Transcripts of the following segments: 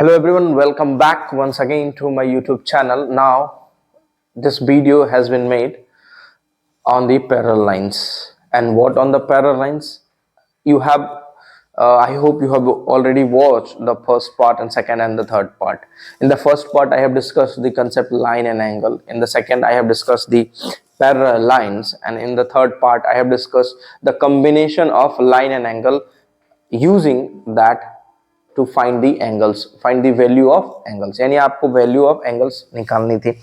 Hello everyone, welcome back once again to my YouTube channel. Now, this video has been made on the parallel lines. And what on the parallel lines? You have, I hope you have already watched the first part and second and the third part. In the first part, I have discussed the concept line and angle. In the second, I have discussed the parallel lines. And in the third part, I have discussed the combination of line and angle using that to find the angles, find the value of angles, यानी आपको value of angles निकालनी थी।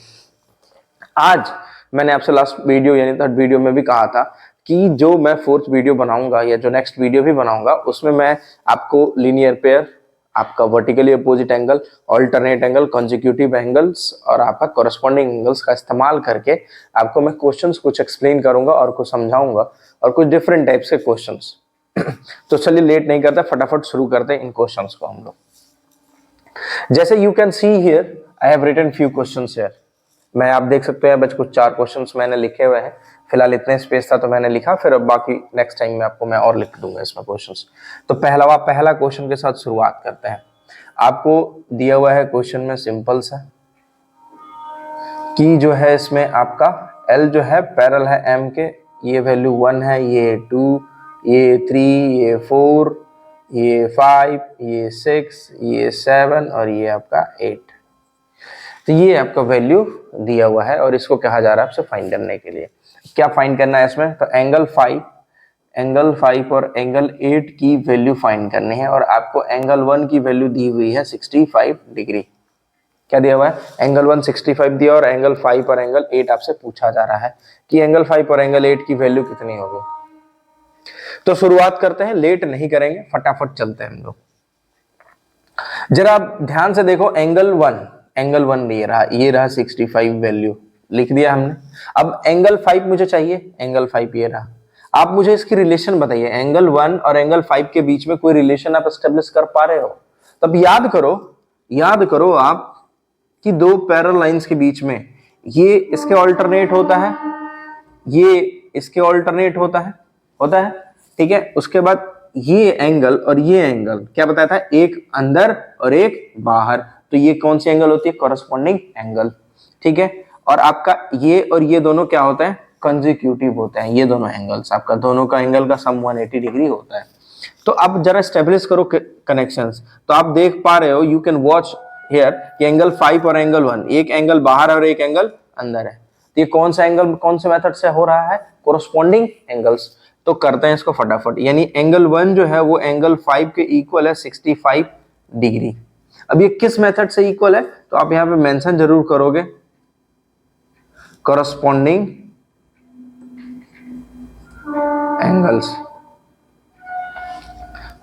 आज मैंने आपसे last video यानी third video में भी कहा था कि जो मैं फोर्थ वीडियो बनाऊंगा या जो नेक्स्ट वीडियो भी बनाऊंगा उसमें मैं आपको लीनियर पेयर, आपका vertically opposite angle, alternate angle, consecutive angles और आपका कॉरेस्पॉन्डिंग एंगल्स का इस्तेमाल करके आपको मैं क्वेश्चंस कुछ एक्सप्लेन करूंगा और कुछ समझाऊंगा और कुछ डिफरेंट टाइप्स के क्वेश्चंस। तो चलिए लेट नहीं करते, फटाफट शुरू करते हैं इन क्वेश्चंस को हम लोग। जैसे you can see here I have written few questions here. मैं आप देख सकते हैं बस कुछ 4 क्वेश्चंस मैंने लिखे हुए हैं। फिलहाल इतने स्पेस था तो मैंने लिखा, फिर अब बाकी नेक्स्ट टाइम में आपको मैं और लिख दूंगा इसमें क्वेश्चंस। तो पहला क्वेश्चन के साथ शुरुआत करते हैं। आपको दिया हुआ है क्वेश्चन में सिंपल सा कि जो है इसमें आपका L जो है पैरेलल है M के, ये वैल्यू 1 है, ये 2, ये 3, ये 4, ये 5, ये 6, ये 7 और ये आपका 8। तो ये आपका वैल्यू दिया हुआ है और इसको कहा जा रहा है आपसे फाइंड करने के लिए। क्या फाइंड करना है इसमें? तो एंगल 5 और एंगल 8 की वैल्यू फाइंड करनी है और आपको एंगल 1 की वैल्यू दी हुई है 65 डिग्री। क्या दिया हुआ है? एंगल 1 65 दिया और एंगल 5 और एंगल 8 आपसे पूछा जा रहा है कि एंगल 5 और एंगल 8 की वैल्यू कितनी होगी। तो शुरुआत करते हैं, लेट नहीं करेंगे, फटाफट चलते हैं हम लोग। जरा आप ध्यान से देखो, एंगल 1 ये रहा 65 वैल्यू लिख दिया हमने। अब एंगल 5 मुझे चाहिए, एंगल 5 ये रहा। आप मुझे इसकी रिलेशन बताइए, एंगल 1 और एंगल 5 के बीच में कोई रिलेशन आप एस्टेब्लिश कर पा रहे हो? तब याद करो आप कि दो पैरेलल लाइंस के बीच में ये इसके ऑल्टरनेट होता है, ये इसके ऑल्टरनेट होता है, ठीक है। उसके बाद ये एंगल और ये एंगल क्या बताया था, एक अंदर और एक बाहर, तो ये कौन सी एंगल होती है? कॉरेस्पॉन्डिंग एंगल, ठीक है। और आपका ये और ये दोनों क्या होते हैं? कंसेक्यूटिव होते हैं। ये दोनों एंगल्स, आपका दोनों का एंगल का सम 180 डिग्री होता है। तो अब जरा स्टेब्लिश करो कनेक्शंस। तो आप देख पा रहे हो, यू कैन वॉच हियर कि एंगल 5 और एंगल 1, एक एंगल बाहर और एक एंगल अंदर है। तो ये कौन सा एंगल कौन से मेथड से हो रहा है? Corresponding angles. तो करते हैं इसको फटाफट, यानी एंगल 1 जो है वो एंगल 5 के इक्वल है 65 डिग्री। अब ये किस मेथड से इक्वल है? तो आप यहां पे मेंशन जरूर करोगे, कॉरेस्पॉन्डिंग एंगल्स।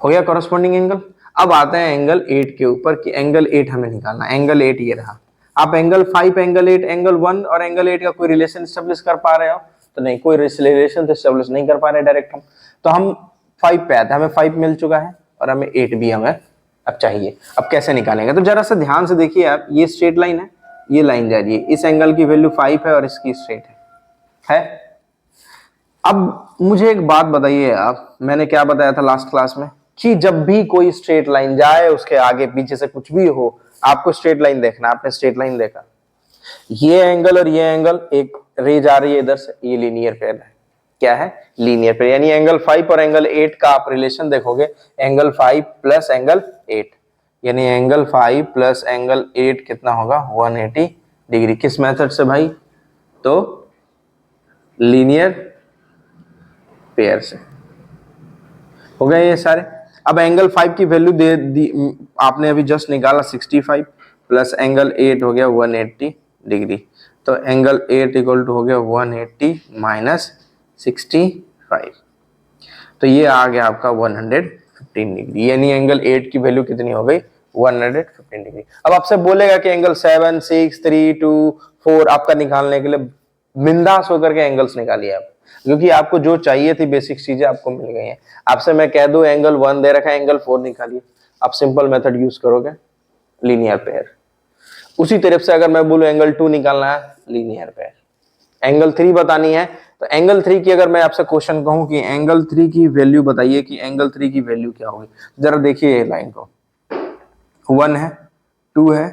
हो गया कॉरेस्पॉन्डिंग एंगल। अब आते हैं एंगल 8 के ऊपर कि एंगल 8 हमें निकालना। एंगल 8 ये रहा। आप एंगल 5, एंगल 8, एंगल 1 और एंगल 8 का कोई रिलेशन एस्टेब्लिश कर पा रहे हो? तो नहीं, कोई रिलेशन एस्टेब्लिश नहीं कर पा रहे डायरेक्ट हम। तो हम 5 पे आते हैं, हमें 5 मिल चुका है और हमें 8 भी हमें अब चाहिए। अब कैसे निकालेंगे? तो जरा सा ध्यान से देखिए आप, ये स्ट्रेट लाइन है, ये लाइन जा रही है, इस एंगल की वैल्यू 5 है और इसकी स्ट्रेट है। अब मुझे एक बात बताइए आप, मैंने क्या बताया था लास्ट क्लास में कि जब भी कोई स्ट्रेट लाइन जाए, उसके आगे पीछे से कुछ भी हो, आपको स्ट्रेट लाइन देखना। आपने स्ट्रेट लाइन देखा, ये एंगल और ये एंगल, एक रे जा रही है इधर से, ये लीनियर पेयर है। क्या है? Linear pair. यानी एंगल 5 और एंगल 8 का आप रिलेशन देखोगे, एंगल 5 प्लस एंगल 8, यानी एंगल 5 प्लस एंगल 8 कितना होगा? 180 डिग्री। किस मेथड से भाई? तो लीनियर पेयर से। हो गए ये सारे। अब एंगल 5 की वैल्यू दे दी आपने अभी जस्ट निकाला, 65 प्लस एंगल 8 हो गया 180 डिग्री। तो एंगल 8 इक्वल टू हो गया 180 माइनस 65, तो ये आ गया आपका 115 डिग्री। यानी एंगल 8 की वैल्यू कितनी हो गई? 115 डिग्री। अब आपसे बोलेगा कि एंगल 7, 6, 3, 2, 4 आपका निकालने के लिए बिंदास होकर के एंगल्स निकालिए आप, क्योंकि आपको जो चाहिए थी बेसिक चीजें आपको मिल गई हैं। आपसे मैं कह दूं एंगल 1 दे रखा है, एंगल 4 निकालिए, आप सिंपल मेथड यूज करोगे, लीनियर पेयर। उसी तरफ से अगर मैं बोलूं एंगल 2 निकालना है, लीनियर पेयर। एंगल 3 बतानी है, तो एंगल 3 की अगर मैं आपसे क्वेश्चन कहूं कि एंगल 3 की वैल्यू बताइए कि एंगल 3 की वैल्यू क्या होगी, जरा देखिए लाइन को। 1 है, 2 है,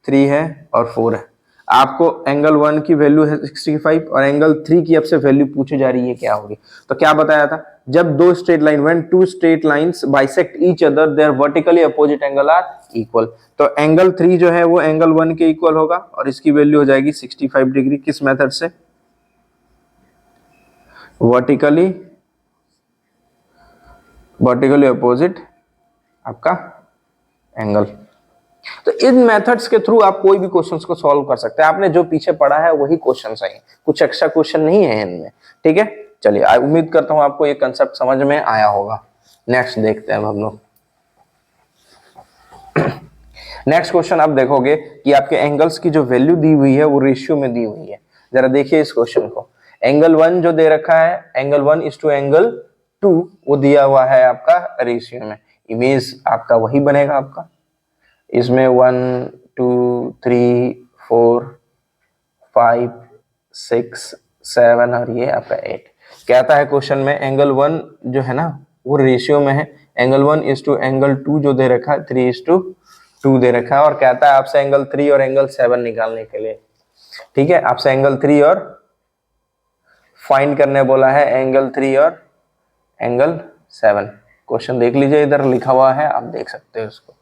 3 है और 4 है। आपको एंगल 1 की वैल्यू है 65 और एंगल 3 की अब से वैल्यू पूछी जा रही है क्या होगी। तो क्या बताया था, जब दो straight line when two straight lines bisect each other there vertically opposite angle are equal. तो एंगल 3 जो है वो एंगल 1 के इक्वल होगा और इसकी वैल्यू हो जाएगी 65 डिग्री। किस मेथड से, वर्टिकली अपोजिट आपका एंगल। तो इन मेथड्स के थ्रू आप कोई भी क्वेश्चंस को सॉल्व कर सकते हैं। आपने जो पीछे पढ़ा है वही क्वेश्चंस हैं, कुछ एक्स्ट्रा क्वेश्चन नहीं है इनमें। ठीक है, चलिए उम्मीद करता हूं आपको ये कंसेप्ट समझ में आया होगा। नेक्स्ट देखते हैं हम लोग। नेक्स्ट क्वेश्चन आप देखोगे कि आपके एंगल्स की जो वैल्यू दी हुई है वो रेशियो में दी हुई है। जरा देखिए इस क्वेश्चन को। एंगल 1 जो दे रखा है, एंगल 1 इज टू एंगल 2, वो दिया हुआ है आपका रेशियो में। इमेज आपका वही बनेगा आपका। इसमें 1 2 3 4 5 6 7 और ये आपका 8। कहता है क्वेश्चन में एंगल 1 जो है ना वो रेशियो में है। एंगल 1 इज टू एंगल 2 जो दे रखा है 3:2 दे रखा है और कहता है आपसे एंगल 3 और एंगल 7 निकालने के लिए। ठीक है, आपसे एंगल 3 और फाइंड करने बोला है, एंगल 3 और एंगल 7। क्वेश्चन देख लीजिए, इधर लिखा हुआ है, आप देख सकते हो उसको।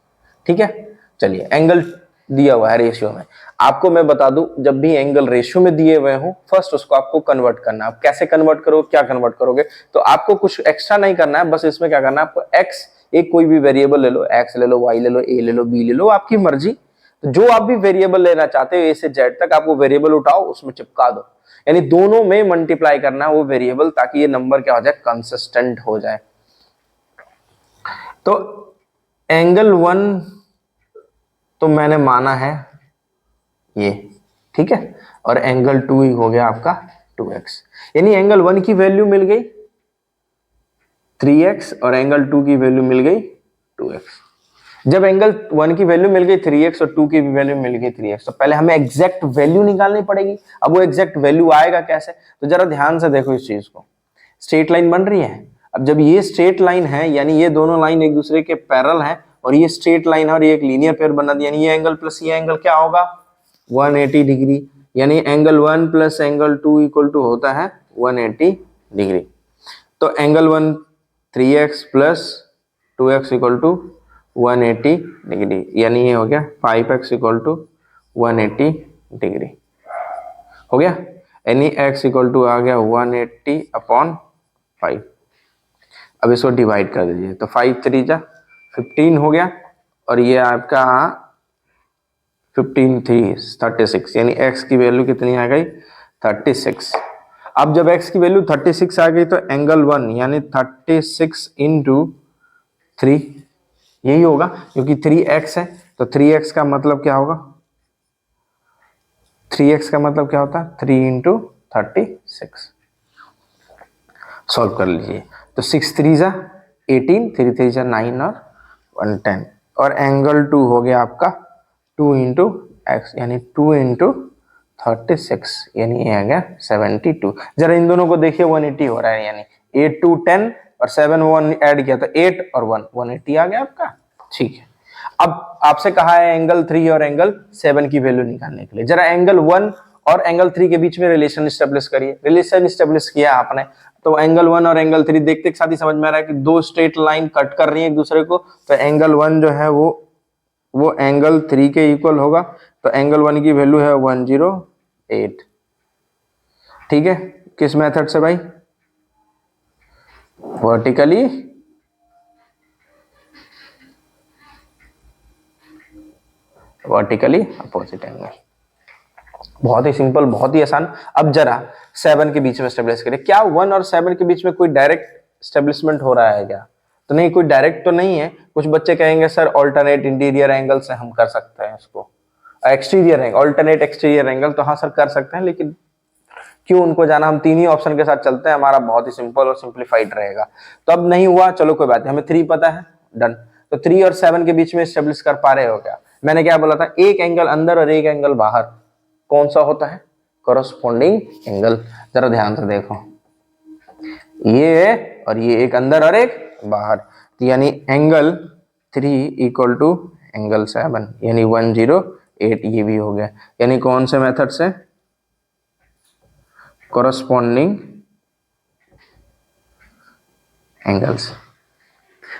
ठीक है, चलिए एंगल दिया हुआ है रेशियो में। आपको मैं बता दूं, जब भी एंगल रेशियो में दिए हुए हो फर्स्ट उसको आपको कन्वर्ट करना है। आप कैसे कन्वर्ट करोगे, क्या कन्वर्ट करोगे, तो आपको कुछ एक्स्ट्रा नहीं करना है। बस इसमें क्या करना है, आपको एक्स, एक कोई भी वेरिएबल ले लो, एक्स ले लो, वाई ले लो, ए ले लो, बी ले लो, आपकी मर्जी। तो जो आप भी वेरिएबल लेना चाहते हो ए से जेड तक, आप वो वेरिएबल उठाओ उसमें चिपका दो, यानी दोनों में मल्टीप्लाई करना है वो वेरिएबल, ताकि ये नंबर क्या हो जाए, कंसिस्टेंट हो जाए। तो एंगल 1 तो मैंने माना है ये, ठीक है, और एंगल 2 ही हो गया आपका 2x, यानी एंगल 1 की वैल्यू मिल गई 3x और एंगल 2 की वैल्यू मिल गई 2x। जब एंगल 1 की वैल्यू मिल गई 3x और 2 की वैल्यू मिल गई 3x, तो पहले हमें एग्जैक्ट वैल्यू निकालनी पड़ेगी। अब वो एग्जैक्ट वैल्यू आएगा कैसे, तो जरा ध्यान से देखो इस चीज को। स्ट्रेट लाइन बन रही है। अब जब ये स्ट्रेट लाइन है, यानी ये दोनों लाइन एक दूसरे के पैरेलल है और ये स्ट्रेट लाइन है और ये एक लीनियर पेयर बना दिया, यानी ये एंगल प्लस ये एंगल क्या होगा, 180 डिग्री। यानी angle 1 plus angle 2 equal to होता है 180 डिग्री। तो angle 1 3x plus 2x equal to 180 degree, यानी ये हो गया 5x इक्वल टू 180 डिग्री हो गया। यानी x इक्वल टू आ गया 180 अपॉन 5। अब इसको डिवाइड कर दीजिए, तो 5 3 जा 15 हो गया और ये आपका 15 3 36, यानी x की वैल्यू कितनी आ गई 36। अब जब x की वैल्यू 36 आ गई तो एंगल 1 यानी 36 इंटू 3 यही होगा, क्योंकि 3x है तो 3x का मतलब क्या होगा, 3x का मतलब क्या होता है 3 इंटू 36। सॉल्व कर लीजिए, तो 6 3 जा 18, 3 3 जा 9 और 1 10 और एंगल 2 हो गया आपका 2 इंटू एक्स, यानी 2 इंटू 36, यानी ये आ गया 72। जरा इन दोनों को देखिए 180 हो रहा है, यानी 8 2 10 और 7 1 ऐड किया तो 8 और 1 180 आ गया आपका। ठीक है, अब आपसे कहा है एंगल 3 और एंगल 7 की वैल्यू निकालने के लिए। जरा एंगल 1 और एंगल 3 के बीच में रिलेशन स्टेब्लिश करिए। रिलेशन स्टेब्लिश किया आपने, तो एंगल 1 और एंगल 3 देखते के साथ ही समझ में आ रहा है कि दो स्ट्रेट लाइन कट कर रही है एक दूसरे को, तो एंगल 1 जो है वो एंगल 3 के इक्वल होगा। तो एंगल 1 की वैल्यू है 108। ठीक है, किस मेथड से भाई, वर्टिकली अपोजिट एंगल। बहुत ही सिंपल, बहुत ही आसान। अब जरा 7 के बीच में स्टेब्लिश करें। क्या 1 और 7 के बीच में कोई डायरेक्ट स्टेब्लिशमेंट हो रहा है क्या, तो नहीं, कोई डायरेक्ट तो नहीं है। कुछ बच्चे कहेंगे सर ऑल्टरनेट इंटीरियर एंगल से हम कर सकते हैं इसको, exterior angle, alternate exterior angle. तो हाँ सर कर सकते हैं, लेकिन क्यों उनको जाना, हम तीन ही ऑप्शन के साथ चलते हैं, हमारा बहुत ही सिंपल और सिंप्लीफाइड रहेगा। तो अब नहीं हुआ, चलो कोई बात नहीं, हमें 3 पता है, डन। तो 3 और 7 के बीच में स्टेब्लिश कर पा रहे हो क्या, मैंने क्या बोला था, एक एंगल अंदर और एक एंगल बाहर, कौन सा होता है, कॉरस्पॉन्डिंग एंगल। जरा ध्यान से देखो, ये और ये एक अंदर और एक बाहर, तो यानी एंगल 3 इक्वल टू एंगल 7 यानी 108 ये भी हो गया। यानी कौन से मेथड से? Corresponding angles.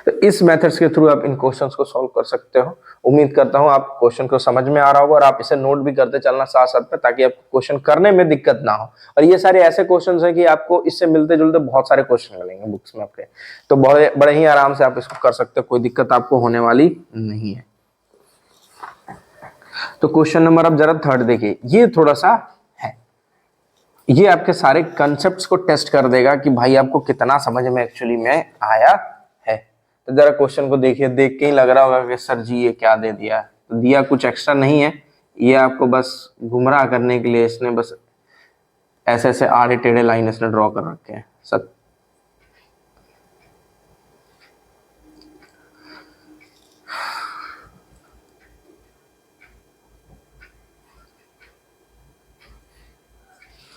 तो इस मेथड्स के थ्रू आप इन क्वेश्चंस को सॉल्व कर सकते हो। उम्मीद करता हूं आप क्वेश्चन को समझ में आ रहा होगा और आप इसे नोट भी करते चलना साथ साथ में, ताकि आपको क्वेश्चन करने में दिक्कत ना हो। और ये सारे ऐसे क्वेश्चंस हैं कि आपको इससे मिलते जुलते बहुत सारे क्वेश्चन मिलेंगे बुक्स में आपके, तो बड़े ही आराम से आप इसको कर सकते हो, कोई दिक्कत आपको होने वाली नहीं है। तो क्वेश्चन नंबर अब जरा 3 देखिए, ये थोड़ा सा है, ये आपके सारे कंसेप्ट्स को टेस्ट कर देगा कि भाई आपको कितना समझ में एक्चुअली में आया है। तो जरा क्वेश्चन को देखिए, देख के ही लग रहा होगा कि सर जी ये क्या दे दिया। तो दिया कुछ एक्स्ट्रा नहीं है, ये आपको बस गुमराह करने के लिए इसने बस ऐसे ऐसे आड़े टेढ़े लाइन इसने ड्रॉ कर रखे हैं सब।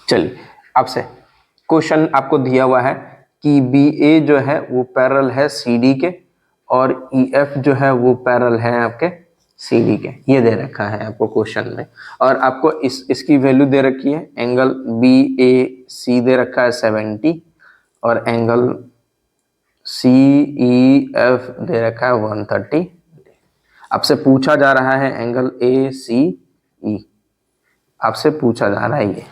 चलिए आपसे क्वेश्चन आपको दिया हुआ है कि बी ए जो है वो पैरेलल है सी डी के, और ई एफ जो है वो पैरेलल है आपके सी डी के। ये दे रखा है आपको क्वेश्चन में, और आपको इसकी वैल्यू दे रखी है। एंगल बी ए सी दे रखा है 70, और एंगल सी ई एफ दे रखा है 130। आपसे पूछा जा रहा है एंगल ए सी ई, आपसे पूछा जा रहा है ये,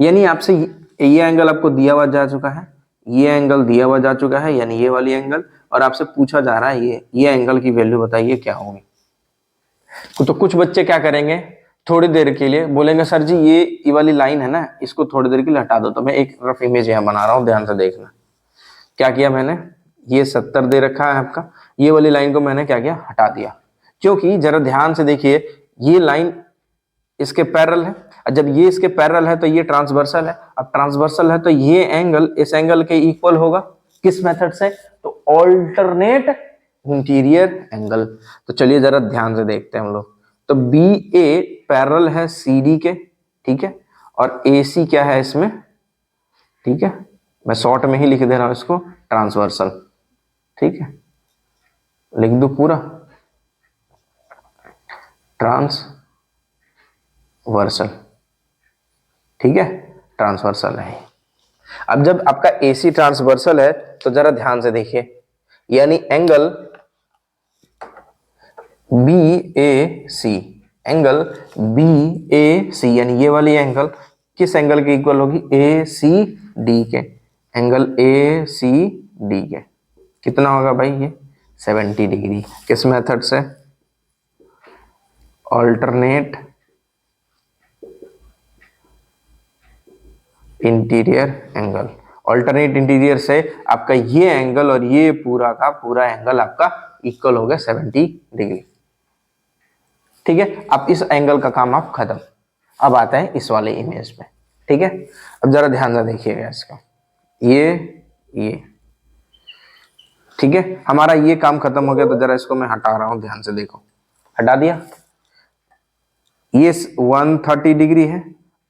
यानी आपसे ये एंगल आपको दिया हुआ जा चुका है, ये एंगल दिया हुआ जा चुका है, यानी ये वाली एंगल, और आपसे पूछा जा रहा है ये एंगल की वैल्यू बताइए क्या होगी। तो कुछ बच्चे क्या करेंगे, थोड़ी देर के लिए बोलेंगे सर जी ये वाली लाइन है ना, इसको थोड़ी देर के लिए हटा दो। तो मैं एक रफ इमेज यहाँ बना रहा हूँ, ध्यान से देखना। क्या किया मैंने, ये 70 दे रखा है आपका, ये वाली लाइन को मैंने क्या किया, हटा दिया। क्योंकि जरा ध्यान से देखिए, ये लाइन इसके पैरेलल है, और जब ये इसके पैरेलल है तो ये ट्रांसवर्सल है। अब ट्रांसवर्सल है तो ये एंगल इस एंगल के इक्वल होगा, किस मेथड से, तो ऑल्टरनेट इंटीरियर एंगल। तो चलिए जरा ध्यान से देखते हैं हम लोग। तो बी ए पैरेलल है सी डी के, ठीक है, और ए सी क्या है इसमें, ठीक है, मैं शॉर्ट में ही लिख दे रहा हूं इसको, ट्रांसवर्सल, ठीक है, लिख दो पूरा ट्रांसवर्सल, ठीक है, ट्रांसवर्सल है। अब जब आपका AC ट्रांसवर्सल है तो जरा ध्यान से देखिए, यानी एंगल BAC, एंगल BAC यानी ये वाली एंगल किस एंगल के इक्वल होगी, ACD के, एंगल ACD के कितना होगा भाई, ये 70 डिग्री। किस मेथड से, alternate interior angle. Alternate interior से आपका ये एंगल और ये पूरा का पूरा एंगल आपका इक्वल हो गया 70 डिग्री, ठीक है। अब इस एंगल का काम आप खत्म। अब आता है इस वाले इमेज में, ठीक है। अब जरा ध्यान से देखिएगा इसका, ये ठीक है, हमारा ये काम खत्म हो गया। तो जरा इसको मैं हटा रहा हूं, ध्यान से देखो, हटा दिया। ये 130 डिग्री है,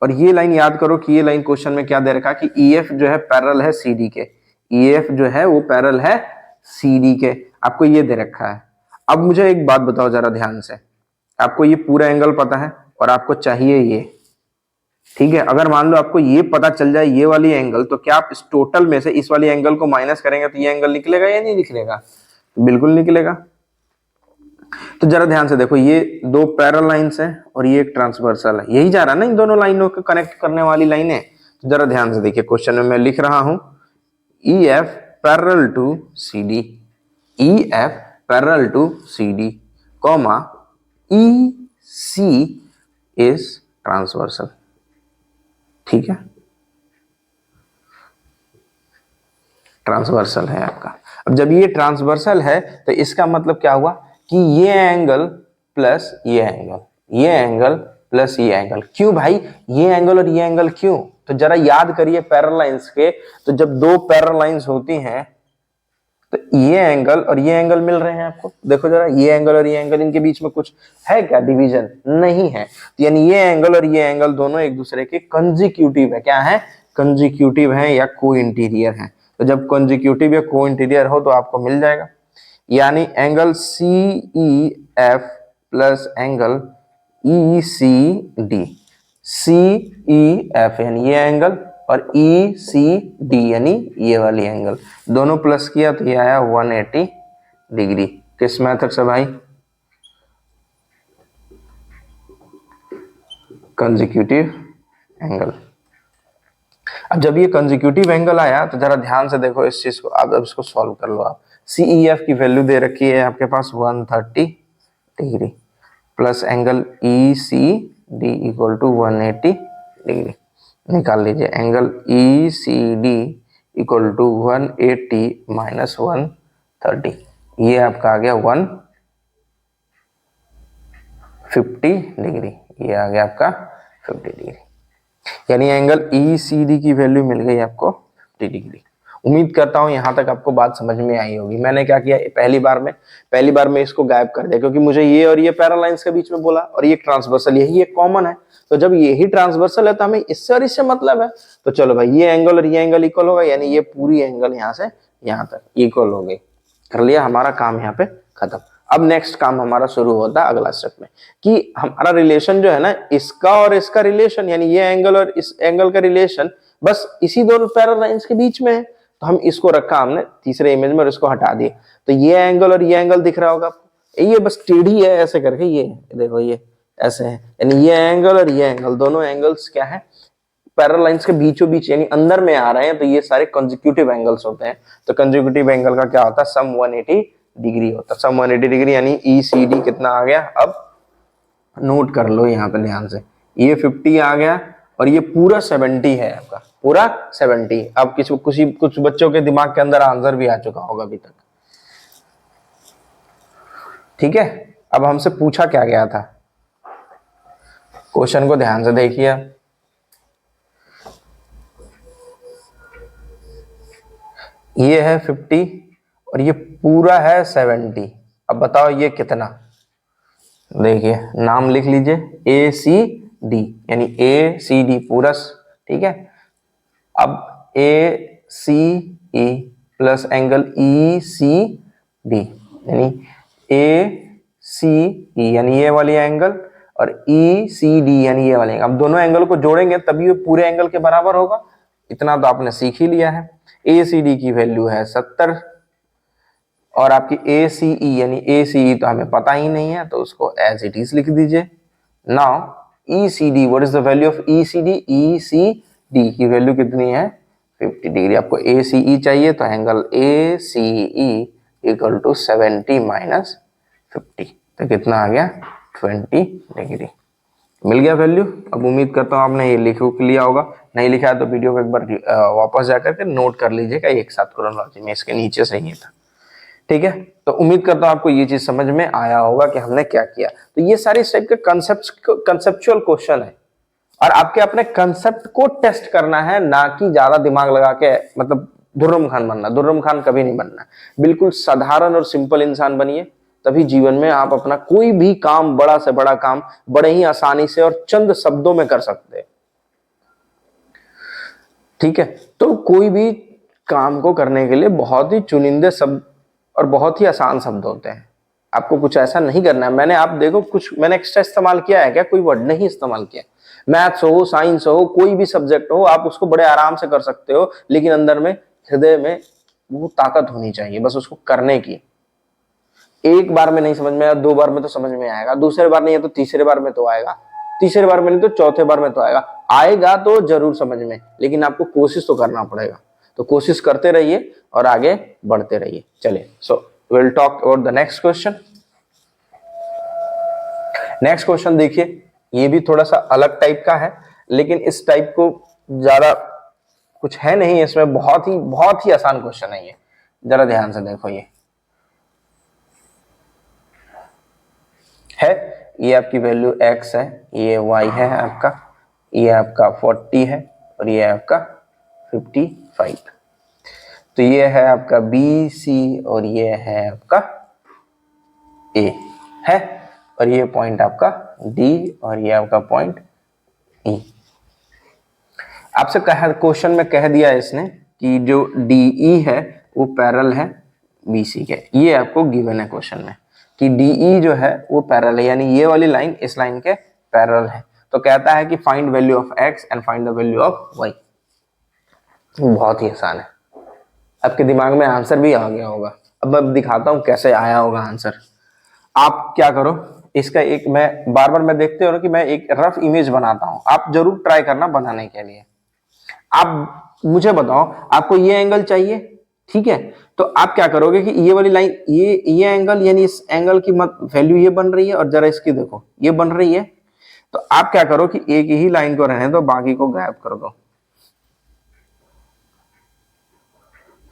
और ये लाइन याद करो कि ये लाइन क्वेश्चन में क्या दे रखा कि EF जो है पैरेलल है CD के, EF जो है वो पैरेलल है CD के, आपको ये दे रखा है। अब मुझे एक बात बताओ जरा ध्यान से, आपको ये पूरा एंगल पता है और आपको चाहिए ये, ठीक है। अगर मान लो आपको ये पता चल जाए ये वाली एंगल, तो क्या आप इस टोटल में से इस वाली एंगल को माइनस करेंगे तो ये एंगल निकलेगा या नहीं निकलेगा, तो बिल्कुल निकलेगा। तो जरा ध्यान से देखो, ये दो पैरेलल लाइंस हैं और ये एक ट्रांसवर्सल है, यही जा रहा है ना इन दोनों लाइनों को कनेक्ट करने वाली लाइन है। तो जरा ध्यान से देखिए, क्वेश्चन में मैं लिख रहा हूं EF parallel to CD, EF parallel to CD, comma EC is transversal, ठीक है, ट्रांसवर्सल है आपका। अब जब ये ट्रांसवर्सल है तो इसका मतलब क्या हुआ कि ये एंगल प्लस ये एंगल, ये एंगल प्लस ये एंगल। क्यों भाई, ये एंगल और ये एंगल क्यों, तो जरा याद करिए पैरेलल लाइंस के। तो जब दो पैरेलल लाइंस होती हैं तो ये एंगल और ये एंगल मिल रहे हैं आपको, देखो जरा, ये एंगल और ये एंगल, इनके बीच में कुछ है क्या, डिवीजन नहीं है। तो यानी ये एंगल और ये एंगल दोनों एक दूसरे के कंजिक्यूटिव है, क्या है, कंजिक्यूटिव है या को इंटीरियर है। तो जब कंजिक्यूटिव या को इंटीरियर हो तो आपको मिल जाएगा। यानी angle CEF plus angle ECD। CEF यानी ये एंगल और ECD यानी ये वाली एंगल, दोनों प्लस किया तो ये आया 180 डिग्री। किस मेथड से भाई? Consecutive angle. अब जब ये कंसेक्यूटिव एंगल आया तो जरा ध्यान से देखो इस चीज को, अब इसको सॉल्व कर लो आप। CEF की वैल्यू दे रखी है आपके पास 130 degree plus angle ECD equal to 180 degree. निकाल लीजिए angle ECD equal to 180 minus 130, ये आपका आ गया 150 डिग्री, ये आ गया आपका 50 डिग्री। यानी एंगल ECD की वैल्यू मिल गई आपको 50 डिग्री। उम्मीद करता हूं यहां तक आपको बात समझ में आई होगी। मैंने क्या किया, पहली बार में इसको गायब कर दिया, क्योंकि मुझे ये और ये पैरेलल लाइंस के बीच में बोला और ये ट्रांसवर्सल, यही एक कॉमन है। तो जब यही ट्रांसवर्सल है तो हमें इससे और इससे मतलब है। तो चलो भाई, ये एंगल और ये एंगल इक्वल होगा, यानी ये पूरी एंगल यहां से यहां तक इक्वल हो गई। कर लिया, हमारा काम यहाँ पे खत्म। अब नेक्स्ट काम हमारा शुरू होता है अगला स्टेप में, कि हमारा रिलेशन जो है ना, इसका और इसका रिलेशन, यानी ये एंगल और इस एंगल का रिलेशन बस इसी दोनों पैरेलल लाइंस के बीच में है। तो हम इसको रखा हमने तीसरे इमेज में और इसको हटा दिए, तो ये एंगल और ये एंगल दिख रहा होगा आपको, ये बस टेढ़ी है ऐसे करके, ये देखो ये ऐसे है, यानी ये एंगल और ये एंगल, दोनों एंगल्स क्या है, पैरेलल लाइंस के बीचों बीच यानी अंदर में आ रहे हैं, तो ये सारे कंसेक्यूटिव एंगल्स होते हैं। तो कंसेक्यूटिव एंगल का क्या होता है, सम 180 डिग्री होता है। सम 180 डिग्री यानी ECD कितना आ गया, अब नोट कर लो यहाँ पे ध्यान से, ये 50 आ गया और ये पूरा 70 है आपका, पूरा 70। अब कुछ बच्चों के दिमाग के अंदर आंसर भी आ चुका होगा अभी तक, ठीक है। अब हमसे पूछा क्या गया था, क्वेश्चन को ध्यान से देखिए। ये है 50 और ये पूरा है 70। अब बताओ ये कितना, देखिए नाम लिख लीजिए ACD, यानी ACD पूरा, ठीक है। अब ACE प्लस एंगल ECD यानी ACE यानी ये वाली एंगल और ECD यानी ये वाली एंगल। अब दोनों एंगल को जोड़ेंगे तभी ये पूरे एंगल के बराबर होगा, इतना तो आपने सीख ही लिया है। ACD की वैल्यू है 70 और आपकी ACE यानी ACE तो हमें पता ही नहीं है, तो उसको एज इट इज लिख दीजिए। Now ECD, what is the value of ECD? ECD की वैल्यू कितनी है, 50 डिग्री। आपको ACE चाहिए तो angle ACE equal to 70 minus 50, तो कितना आ गया, 20 डिग्री। मिल गया वैल्यू। अब उम्मीद करता हूँ आपने ये लिख लिया होगा, नहीं लिखा है तो वीडियो को एक बार वापस जाकर के नोट कर लीजिएगा एक साथ क्रोनोलॉजी में, इसके नीचे से ही था, ठीक है। तो उम्मीद करता हूँ आपको ये चीज समझ में आया होगा कि हमने क्या किया। तो ये सारे इस टाइप के कंसेप्चुअल क्वेश्चन है और आपके अपने कंसेप्ट को टेस्ट करना है, ना कि ज्यादा दिमाग लगा के मतलब दुर्रम खान बनना। दुर्रम खान कभी नहीं बनना, बिल्कुल साधारण और सिंपल इंसान बनिए, तभी जीवन में आप अपना कोई भी काम, बड़ा से बड़ा काम बड़े ही आसानी से और चंद शब्दों में कर सकते हैं, ठीक है। तो कोई भी काम को करने के लिए बहुत ही चुनिंदे शब्द और बहुत ही आसान शब्द होते हैं, आपको कुछ ऐसा नहीं करना है। मैंने आप देखो कुछ मैंने एक्स्ट्रा इस्तेमाल किया है क्या, कोई वर्ड नहीं इस्तेमाल किया। मैथ्स हो, साइंस हो, कोई भी सब्जेक्ट हो, आप उसको बड़े आराम से कर सकते हो, लेकिन अंदर में, हृदय में वो ताकत होनी चाहिए बस उसको करने की। एक बार में नहीं समझ में आया, 2 बार में तो समझ में आएगा, दूसरे बार नहीं है तो तीसरे बार में तो आएगा, तीसरे बार में नहीं तो चौथे बार में तो आएगा तो जरूर समझ में, लेकिन आपको कोशिश तो करना पड़ेगा। तो कोशिश करते रहिए और आगे बढ़ते रहिए। चलिए, so will talk about the next question. Next question देखिए, ये भी थोड़ा सा अलग टाइप का है, लेकिन इस टाइप को ज्यादा कुछ है नहीं इसमें, बहुत ही आसान क्वेश्चन है ये, जरा ध्यान से देखो। ये आपकी वैल्यू x है, ये y है आपका, ये आपका 40 है और ये आपका 55। तो ये है आपका B, C और ये है आपका A है, और ये पॉइंट आपका D और ये आपका पॉइंट E। आपसे क्वेश्चन में कह दिया इसने कि जो DE है वो पैरेलल है BC के। ये आपको गिवन है क्वेश्चन में कि DE जो है वो पैरेलल है, यानी ये वाली लाइन इस लाइन के पैरेलल है। तो कहता है कि find value of x and find the value of y। बहुत ही आसान है, आपके दिमाग में आंसर भी आ गया होगा। अब मैं दिखाता हूं कैसे आया होगा आंसर। आप क्या करो, इसका एक मैं बार बार मैं देखते हो कि मैं एक रफ इमेज बनाता हूं, आप जरूर ट्राई करना बनाने के लिए। आप मुझे बताओ आपको ये एंगल चाहिए, ठीक है, तो आप क्या करोगे कि ये वाली लाइन, ये एंगल यानी इस एंगल की मत वैल्यू ये बन रही है और जरा इसकी देखो ये बन रही है, तो आप क्या करो कि एक ही लाइन को रहने दो, बाकी को गायब कर दो।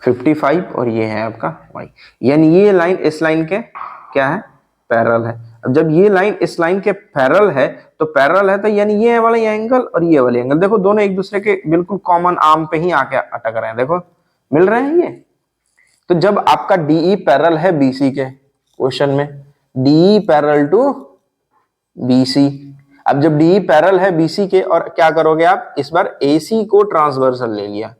55 और ये है आपका y, यानी ये लाइन इस लाइन के क्या है, पैरेलल है। अब जब ये लाइन इस लाइन के पैरेलल है तो पैरेलल है, तो यानी ये वाला एंगल और ये वाले एंगल देखो दोनों एक दूसरे के बिल्कुल कॉमन आर्म पे ही आके अटक रहे हैं, देखो मिल रहे हैं ये। तो जब आपका DE पैरेलल है BC के, क्वेश्चन में DE पैरेलल टू BC, अब जब DE पैरेलल है BC के और क्या करोगे आप, इस बार AC को ट्रांसवर्सल ले लिया,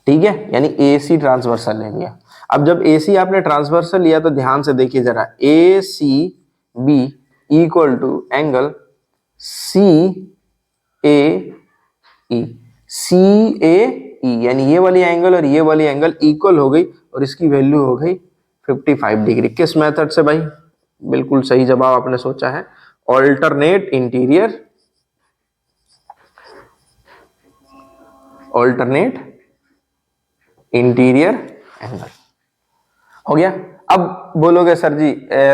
ठीक है, यानी AC ट्रांसवर्सल ले लिया। अब जब AC आपने ट्रांसवर्सल लिया तो ध्यान से देखिए जरा, ACB equal to angle CAE, CAE यानी ये वाली एंगल और ये वाली एंगल इक्वल हो गई और इसकी वैल्यू हो गई 55 डिग्री। किस मेथड से भाई, बिल्कुल सही जवाब आपने सोचा है, alternate interior, alternate interior angle हो गया। अब बोलोगे सर जी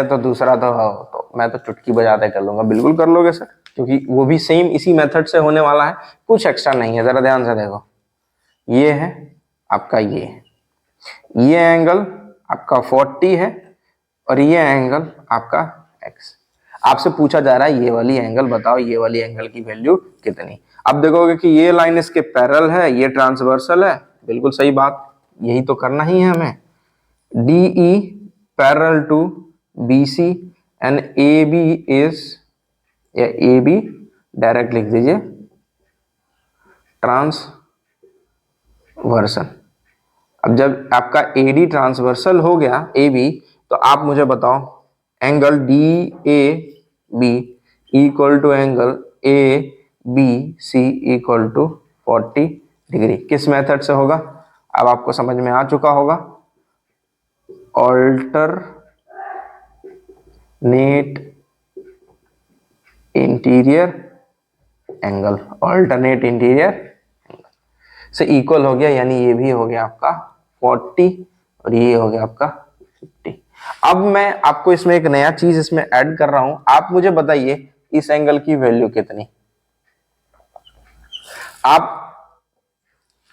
तो दूसरा तो मैं तो चुटकी बजाते कर लूंगा, बिल्कुल कर लोगे सर, क्योंकि वो भी सेम इसी मेथड से होने वाला है, कुछ एक्स्ट्रा नहीं है। जरा ध्यान से देखो, ये है आपका ये एंगल आपका 40 है और ये एंगल आपका x। आपसे पूछा जा रहा है ये वाली एंगल बताओ, ये वाली एंगल की वैल्यू कितनी। अब देखोगे कि ये लाइन इसके पैरेलल है, ये ट्रांसवर्सल है, बिल्कुल सही बात, यही तो करना ही है हमें। DE parallel to BC and AB is, या AB डायरेक्ट लिख दीजिए ट्रांसवर्सल। अब जब आपका AD ट्रांसवर्सल हो गया AB, तो आप मुझे बताओ angle DAB equal to angle ABC equal to 40 degree. किस मेथड से होगा, अब आपको समझ में आ चुका होगा, alternate interior angle, alternate interior angle से इक्वल हो गया, यानी ये भी हो गया आपका 40 और ये हो गया आपका 50। अब मैं आपको इसमें एक नया चीज इसमें ऐड कर रहा हूं, आप मुझे बताइए इस एंगल की वैल्यू कितनी, आप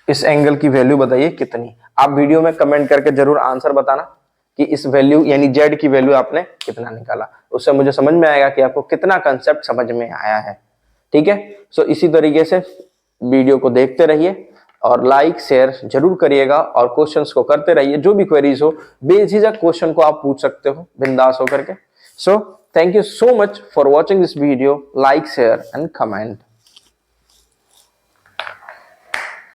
इस एंगल की वैल्यू बताइए कितनी। आप वीडियो में कमेंट करके जरूर आंसर बताना कि इस वैल्यू यानी Z की वैल्यू आपने कितना निकाला, उससे मुझे समझ में आएगा कि आपको कितना कंसेप्ट समझ में आया है, ठीक है। सो इसी तरीके से वीडियो को देखते रहिए और लाइक शेयर जरूर करिएगा और क्वेश्चंस को करते रहिए, जो भी क्वेरीज हो बेझिझक क्वेश्चन को आप पूछ सकते हो बिंदास होकर के। So thank you so much for watching this video, like share and comment.